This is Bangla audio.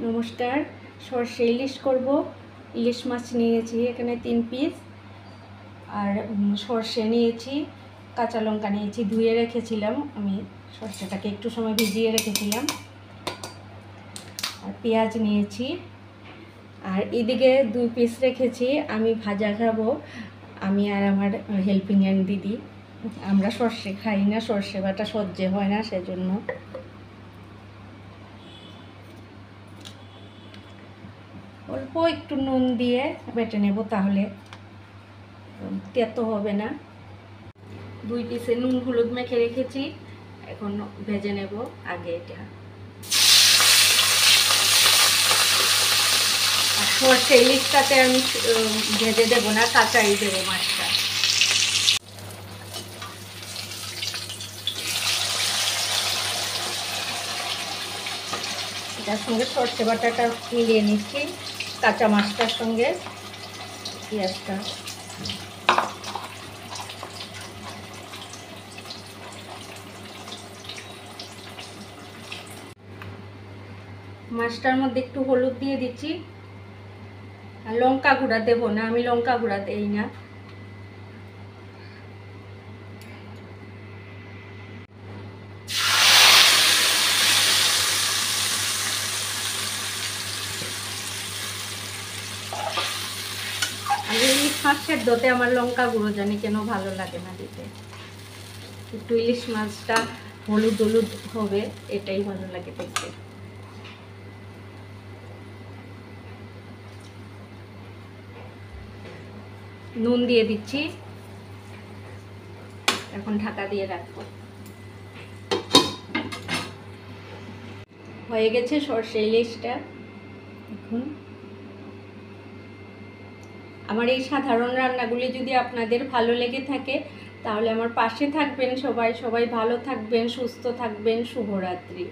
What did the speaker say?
নমস্কার। সরষে ইলিশ করব। ইলিশ মাছ নিয়েছি এখানে 3 পিস, আর সরষে নিয়েছি, কাঁচা লঙ্কা নিয়েছি, ধুয়ে রেখেছিলাম। আমি সরষেটাকে একটু সময় ভিজিয়ে রেখেছিলাম। আর পেঁয়াজ নিয়েছি, আর এদিকে 2 পিস রেখেছি। আমি ভাজা খাবো, আমি আর আমার হেল্পিং হ্যান্ড দিদি। আমরা সরষে খাই না, সরষে বাটা সহ্য হয় না, সেজন্য। অল্প একটু নুন দিয়ে বেটে নেব, তাহলে তেতো হবে না। 2 পিসে নুন হলুদ মেখে রেখেছি, এখন ভেজে নেব আগে এটা। আর সরষে ইলিশটাতে আমি ভেজে দেবো না, কাঁচাই দেবো মাছটা। এটার সঙ্গে সরষে বাটাটা মিলিয়ে নিচ্ছি, কাঁচা মাছটার সঙ্গে পেঁয়াজটা। মাছটার মধ্যে একটু হলুদ দিয়ে দিচ্ছি, আর লঙ্কা গুঁড়া দেবো না, আমি লঙ্কা গুঁড়া দেই না। আর ইলিশ মাছ সেদ্ধতে আমার লঙ্কা গুঁড়ো জানি কেন ভালো লাগে না দিতে। একটু ইলিশ মাছটা হলুদ হলুদ হবে, এটাই ভালো লাগে দেখতে। নুন দিয়ে দিচ্ছি, এখন ঢাকা দিয়ে রাখবো। হয়ে গেছে সরষে ইলিশটা। এখন আমার এই সাধারণ রান্নাগুলি যদি আপনাদের ভালো লেগে থাকে, তাহলে আমার পাশে থাকবেন। সবাই ভালো থাকবেন, সুস্থ থাকবেন। শুভরাত্রি।